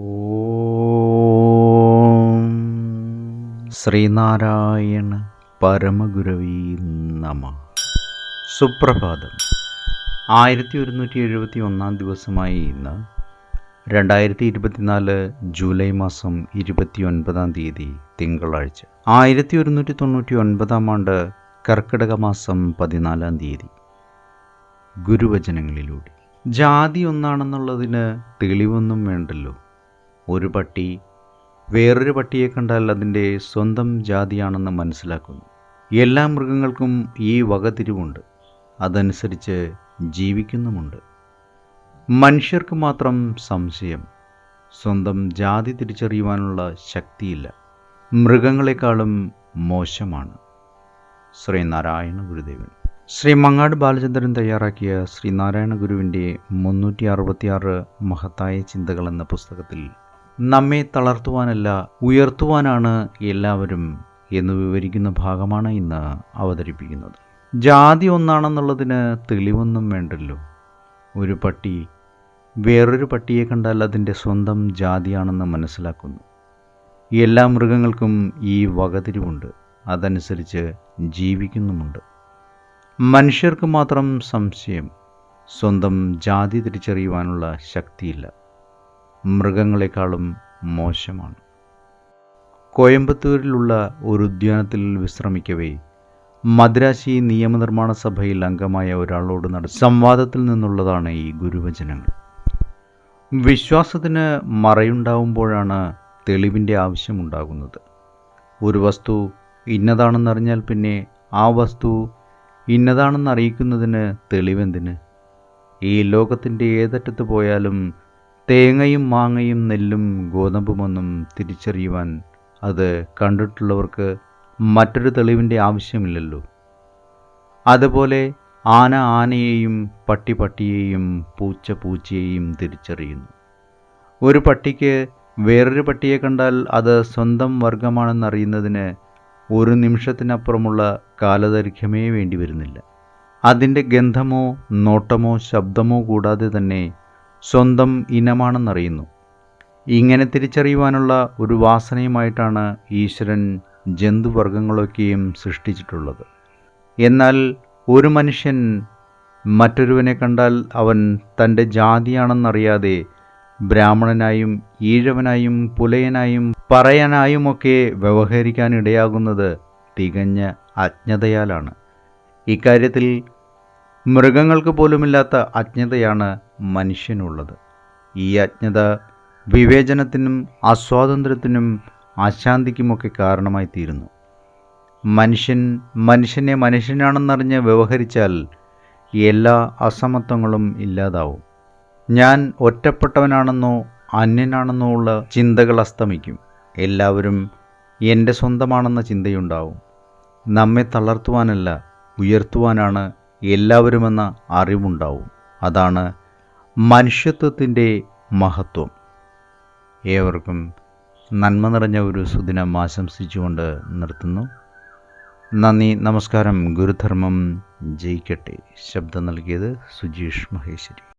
ഓം ശ്രീനാരായണ പരമഗുരവേ നമഃ. സുപ്രഭാതം. 1171 ദിവസമായ ഇന്ന് 2024 ജൂലൈ മാസം 29 തീയതി തിങ്കളാഴ്ച. 1199 ആണ്ട് കർക്കിടക മാസം 14 തീയതി. ഗുരുവചനങ്ങളിലൂടെ ജാതി ഒന്നാണെന്നുള്ളതിന് തെളിവൊന്നും വേണ്ടല്ലോ. ഒരു പട്ടി വേറൊരു പട്ടിയെ കണ്ടാൽ അതിൻ്റെ സ്വന്തം ജാതിയാണെന്ന് മനസ്സിലാക്കുന്നു. എല്ലാ മൃഗങ്ങൾക്കും ഈ വകതിരിവുണ്ട്, അതനുസരിച്ച് ജീവിക്കുന്നുമുണ്ട്. മനുഷ്യർക്ക് മാത്രം സംശയം, സ്വന്തം ജാതി തിരിച്ചറിയുവാനുള്ള ശക്തിയില്ല. മൃഗങ്ങളെക്കാളും മോശമാണ്. ശ്രീനാരായണ ഗുരുദേവൻ. ശ്രീ മങ്ങാട് ബാലചന്ദ്രൻ തയ്യാറാക്കിയ ശ്രീനാരായണ ഗുരുവിൻ്റെ 366 മഹത്തായ ചിന്തകൾ എന്ന പുസ്തകത്തിൽ നമ്മെ തളർത്തുവാനല്ല ഉയർത്തുവാനാണ് എല്ലാവരും എന്ന് വിവരിക്കുന്ന ഭാഗമാണ് ഇന്ന് അവതരിപ്പിക്കുന്നത്. ജാതി ഒന്നാണെന്നുള്ളതിന് തെളിവൊന്നും വേണ്ടല്ലോ. ഒരു പട്ടി വേറൊരു പട്ടിയെ കണ്ടാൽ അതിൻ്റെ സ്വന്തം ജാതിയാണെന്ന് മനസ്സിലാക്കുന്നു. എല്ലാ മൃഗങ്ങൾക്കും ഈ വകതിരിവുണ്ട്, അതനുസരിച്ച് ജീവിക്കുന്നുമുണ്ട്. മനുഷ്യർക്ക് മാത്രം സംശയം, സ്വന്തം ജാതി തിരിച്ചറിയുവാനുള്ള ശക്തിയില്ല. മൃഗങ്ങളെക്കാളും മോശമാണ്. കോയമ്പത്തൂരിലുള്ള ഒരു ഉദ്യാനത്തിൽ വിശ്രമിക്കവേ മദ്രാശി നിയമനിർമ്മാണ സഭയിൽ അംഗമായ ഒരാളോട് നടത്തിയ സംവാദത്തിൽ നിന്നുള്ളതാണ് ഈ ഗുരുവചനങ്ങൾ. വിശ്വാസത്തിന് മറയുണ്ടാവുമ്പോഴാണ് തെളിവിൻ്റെ ആവശ്യമുണ്ടാകുന്നത്. ഒരു വസ്തു ഇന്നതാണെന്നറിഞ്ഞാൽ പിന്നെ ആ വസ്തു ഇന്നതാണെന്ന് അറിയിക്കുന്നതിന് തെളിവെന്തിന്? ഈ ലോകത്തിൻ്റെ ഏതറ്റത്ത് പോയാലും തേങ്ങയും മാങ്ങയും നെല്ലും ഗോതമ്പുമൊന്നും തിരിച്ചറിയുവാൻ അത് കണ്ടിട്ടുള്ളവർക്ക് മറ്റൊരു തെളിവിൻ്റെ ആവശ്യമില്ലല്ലോ. അതുപോലെ ആന ആനയെയും പട്ടി പട്ടിയെയും പൂച്ച പൂച്ചയെയും തിരിച്ചറിയുന്നു. ഒരു പട്ടിക്ക് വേറൊരു പട്ടിയെ കണ്ടാൽ അത് സ്വന്തം വർഗമാണെന്നറിയുന്നതിന് ഒരു നിമിഷത്തിനപ്പുറമുള്ള കാലദൈർഘ്യമേ വേണ്ടി വരുന്നില്ല. അതിൻ്റെ ഗന്ധമോ നോട്ടമോ ശബ്ദമോ കൂടാതെ തന്നെ സ്വന്തം ഇനമാണെന്നറിയുന്നു. ഇങ്ങനെ തിരിച്ചറിയുവാനുള്ള ഒരു വാസനയുമായിട്ടാണ് ഈശ്വരൻ ജന്തുവർഗങ്ങളൊക്കെയും സൃഷ്ടിച്ചിട്ടുള്ളത്. എന്നാൽ ഒരു മനുഷ്യൻ മറ്റൊരുവനെ കണ്ടാൽ അവൻ തൻ്റെ ജാതിയാണെന്നറിയാതെ ബ്രാഹ്മണനായും ഈഴവനായും പുലയനായും പറയനായുമൊക്കെ വ്യവഹരിക്കാനിടയാകുന്നത് തികഞ്ഞ അജ്ഞതയാലാണ്. ഇക്കാര്യത്തിൽ മൃഗങ്ങൾക്ക് പോലുമില്ലാത്ത അജ്ഞതയാണ് മനുഷ്യനുള്ളത്. ഈ അജ്ഞത വിവേചനത്തിനും അസ്വാതന്ത്ര്യത്തിനും അശാന്തിക്കുമൊക്കെ കാരണമായി തീരുന്നു. മനുഷ്യനെ മനുഷ്യനാണെന്നറിഞ്ഞ് വ്യവഹരിച്ചാൽ എല്ലാ അസമത്വങ്ങളും ഇല്ലാതാവും. ഞാൻ ഒറ്റപ്പെട്ടവനാണെന്നോ അന്യനാണെന്നോ ഉള്ള ചിന്തകൾ അസ്തമിക്കും. എല്ലാവരും എൻ്റെ സ്വന്തമാണെന്ന ചിന്തയുണ്ടാവും. നമ്മെ തളർത്തുവാനല്ല ഉയർത്തുവാനാണ് എല്ലാവരുമെന്ന അറിവുണ്ടാവും. അതാണ് മനുഷ്യത്വത്തിൻ്റെ മഹത്വം. ഏവർക്കും നന്മ നിറഞ്ഞ ഒരു സുദിനം ആശംസിച്ചുകൊണ്ട് നിർത്തുന്നു. നന്ദി, നമസ്കാരം. ഗുരുധർമ്മം ജയിക്കട്ടെ. ശബ്ദം നൽകിയത് സുജീഷ് മഹേശ്വരി.